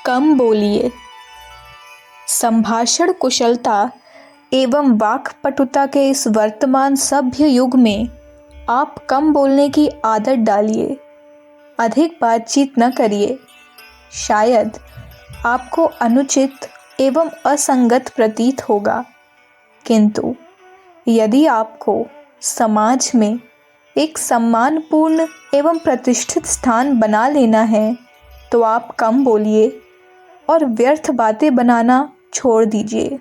कम बोलिए। संभाषण कुशलता एवं वाक्पटुता के इस वर्तमान सभ्य युग में आप कम बोलने की आदत डालिए। अधिक बातचीत न करिए। शायद आपको अनुचित एवं असंगत प्रतीत होगा, किंतु यदि आपको समाज में एक सम्मानपूर्ण एवं प्रतिष्ठित स्थान बना लेना है तो आप कम बोलिए और व्यर्थ बातें बनाना छोड़ दीजिए।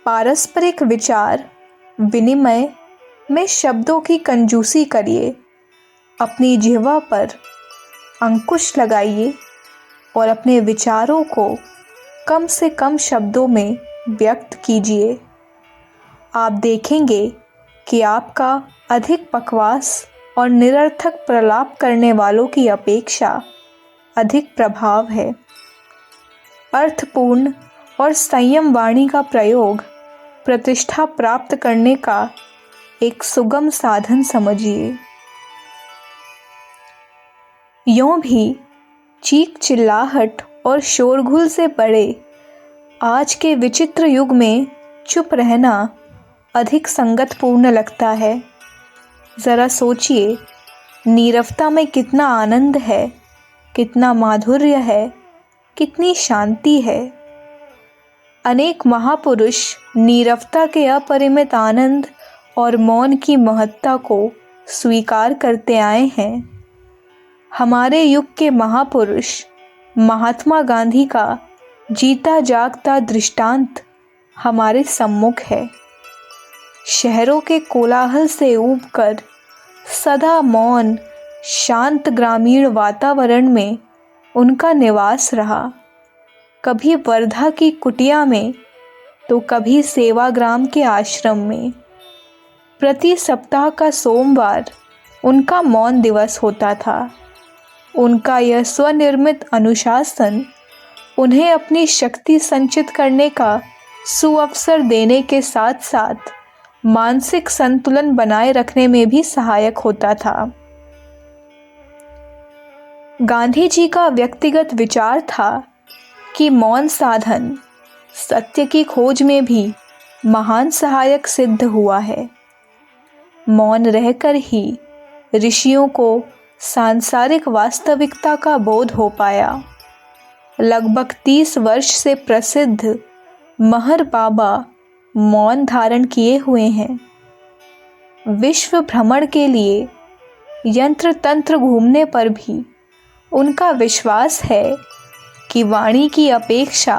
पारस्परिक विचार विनिमय में शब्दों की कंजूसी करिए। अपनी जिह्वा पर अंकुश लगाइए और अपने विचारों को कम से कम शब्दों में व्यक्त कीजिए। आप देखेंगे कि आपका अधिक बकवास और निरर्थक प्रलाप करने वालों की अपेक्षा अधिक प्रभाव है। अर्थपूर्ण और संयम वाणी का प्रयोग प्रतिष्ठा प्राप्त करने का एक सुगम साधन समझिए। यूं भी चीख चिल्लाहट और शोरगुल से बड़े आज के विचित्र युग में चुप रहना अधिक संगतपूर्ण लगता है। ज़रा सोचिए, नीरवता में कितना आनंद है, कितना माधुर्य है, कितनी शांति है। अनेक महापुरुष नीरवता के अपरिमित आनंद और मौन की महत्ता को स्वीकार करते आए हैं। हमारे युग के महापुरुष महात्मा गांधी का जीता जागता दृष्टांत हमारे सम्मुख है। शहरों के कोलाहल से ऊबकर सदा मौन शांत ग्रामीण वातावरण में उनका निवास रहा। कभी वर्धा की कुटिया में तो कभी सेवाग्राम के आश्रम में। प्रति सप्ताह का सोमवार उनका मौन दिवस होता था। उनका यह स्वनिर्मित अनुशासन उन्हें अपनी शक्ति संचित करने का सुअवसर देने के साथ साथ मानसिक संतुलन बनाए रखने में भी सहायक होता था। गांधी जी का व्यक्तिगत विचार था कि मौन साधन सत्य की खोज में भी महान सहायक सिद्ध हुआ है। मौन रहकर ही ऋषियों को सांसारिक वास्तविकता का बोध हो पाया। लगभग 30 वर्ष से प्रसिद्ध महर बाबा मौन धारण किए हुए हैं। विश्व भ्रमण के लिए यंत्र तंत्र घूमने पर भी उनका विश्वास है कि वाणी की अपेक्षा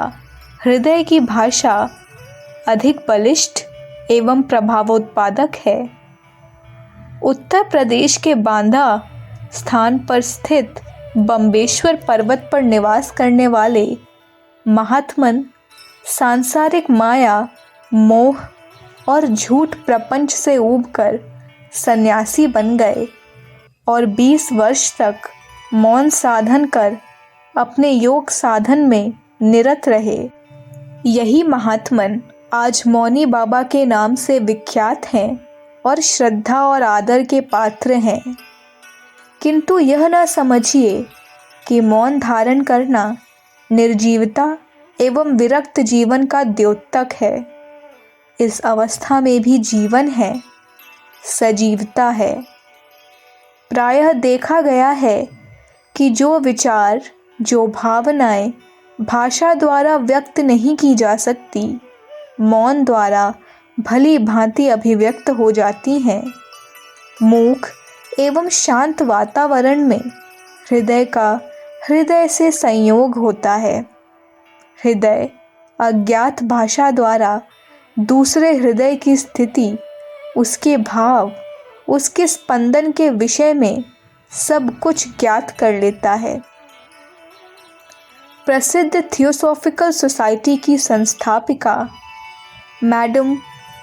हृदय की भाषा अधिक बलिष्ठ एवं प्रभावोत्पादक है। उत्तर प्रदेश के बांदा स्थान पर स्थित बम्बेश्वर पर्वत पर निवास करने वाले महात्मन सांसारिक माया मोह और झूठ प्रपंच से ऊबकर सन्यासी बन गए और 20 वर्ष तक मौन साधन कर अपने योग साधन में निरत रहे। यही महात्मन आज मौनी बाबा के नाम से विख्यात हैं और श्रद्धा और आदर के पात्र हैं। किंतु यह न समझिए कि मौन धारण करना निर्जीवता एवं विरक्त जीवन का द्योतक है। इस अवस्था में भी जीवन है, सजीवता है। प्रायः देखा गया है कि जो विचार, जो भावनाएं भाषा द्वारा व्यक्त नहीं की जा सकती, मौन द्वारा भली भांति अभिव्यक्त हो जाती हैं। मूक एवं शांत वातावरण में हृदय का हृदय से संयोग होता है। हृदय अज्ञात भाषा द्वारा दूसरे हृदय की स्थिति, उसके भाव, उसके स्पंदन के विषय में सब कुछ ज्ञात कर लेता है। प्रसिद्ध थियोसॉफिकल सोसाइटी की संस्थापिका मैडम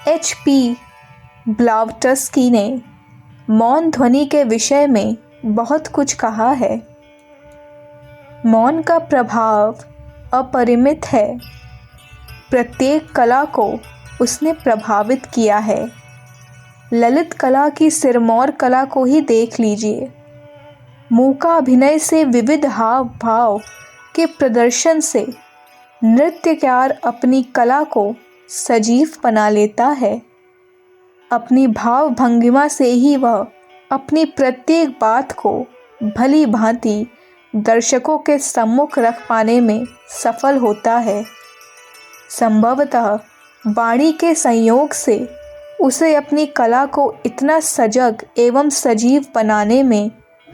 HP ब्लावटस्की ने मौन ध्वनि के विषय में बहुत कुछ कहा है। मौन का प्रभाव अपरिमित है। प्रत्येक कला को उसने प्रभावित किया है। ललित कला की सिरमौर कला को ही देख लीजिए। मूका अभिनय से विविध हाव भाव के प्रदर्शन से नृत्यकार अपनी कला को सजीव बना लेता है। अपनी भाव भंगिमा से ही वह अपनी प्रत्येक बात को भली भांति दर्शकों के सम्मुख रख पाने में सफल होता है। संभवतः वाणी के संयोग से उसे अपनी कला को इतना सजग एवं सजीव बनाने में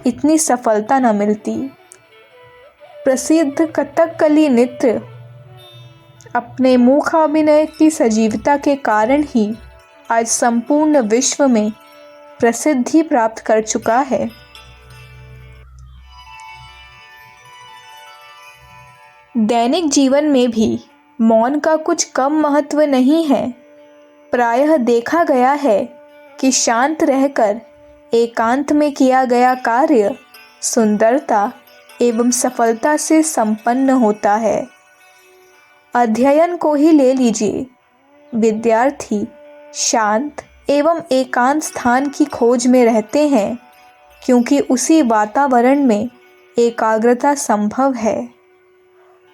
इतनी सफलता न मिलती। प्रसिद्ध कथकली नृत्य अपने मूकाभिनय की सजीवता के कारण ही आज संपूर्ण विश्व में प्रसिद्धि प्राप्त कर चुका है। दैनिक जीवन में भी मौन का कुछ कम महत्व नहीं है। प्रायः देखा गया है कि शांत रहकर एकांत में किया गया कार्य सुंदरता एवं सफलता से संपन्न होता है। अध्ययन को ही ले लीजिए। विद्यार्थी शांत एवं एकांत स्थान की खोज में रहते हैं क्योंकि उसी वातावरण में एकाग्रता संभव है।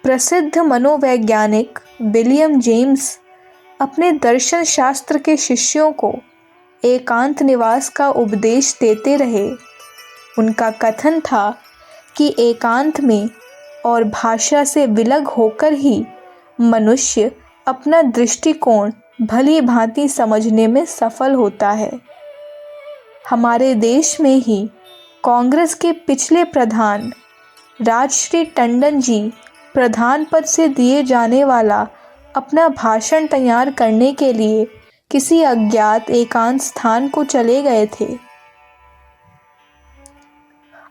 प्रसिद्ध मनोवैज्ञानिक विलियम जेम्स अपने दर्शन शास्त्र के शिष्यों को एकांत निवास का उपदेश देते रहे। उनका कथन था कि एकांत में और भाषा से विलग होकर ही मनुष्य अपना दृष्टिकोण भली भांति समझने में सफल होता है। हमारे देश में ही कांग्रेस के पिछले प्रधान राजश्री टंडन जी प्रधान पद से दिए जाने वाला अपना भाषण तैयार करने के लिए किसी अज्ञात एकांत स्थान को चले गए थे।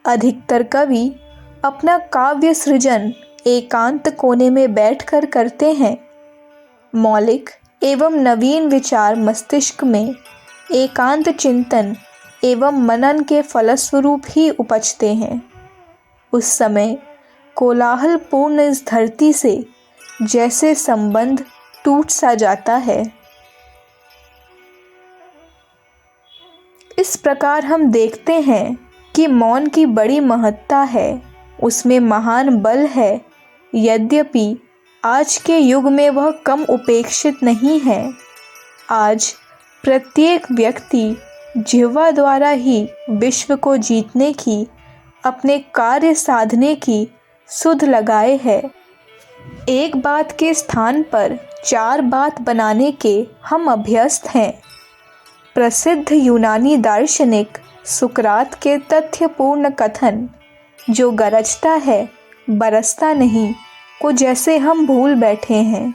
अधिकतर कवि अपना काव्य सृजन एकांत कोने में बैठकर करते हैं। मौलिक एवं नवीन विचार मस्तिष्क में एकांत चिंतन एवं मनन के फलस्वरूप ही उपजते हैं। उस समय कोलाहल पूर्ण इस धरती से जैसे संबंध टूट सा जाता है। इस प्रकार हम देखते हैं कि मौन की बड़ी महत्ता है, उसमें महान बल है। यद्यपि आज के युग में वह कम उपेक्षित नहीं है। आज प्रत्येक व्यक्ति जिह्वा द्वारा ही विश्व को जीतने की, अपने कार्य साधने की सुध लगाए है। एक बात के स्थान पर चार बात बनाने के हम अभ्यस्त हैं। प्रसिद्ध यूनानी दार्शनिक सुकरात के तथ्यपूर्ण कथन, जो गरजता है बरसता नहीं, को जैसे हम भूल बैठे हैं।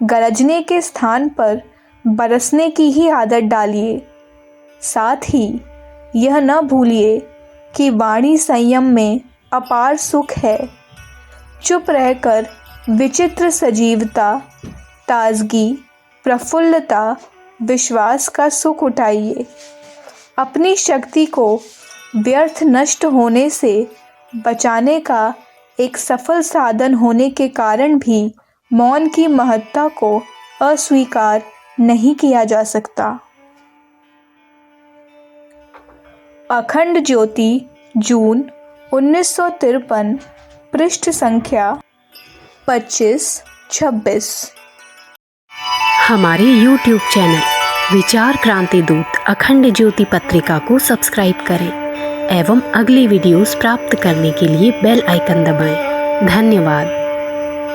गरजने के स्थान पर बरसने की ही आदत डालिए। साथ ही यह न भूलिए कि वाणी संयम में अपार सुख है। चुप रहकर विचित्र सजीवता, ताजगी, प्रफुल्लता, विश्वास का सुख उठाइए। अपनी शक्ति को व्यर्थ नष्ट होने से बचाने का एक सफल साधन होने के कारण भी मौन की महत्ता को अस्वीकार नहीं किया जा सकता। अखंड ज्योति, जून 1953, पृष्ठ संख्या 25-26। हमारे YouTube चैनल विचार क्रांति दूत अखंड ज्योति पत्रिका को सब्सक्राइब करें एवं अगली वीडियोस प्राप्त करने के लिए बेल आइकन दबाएं। धन्यवाद।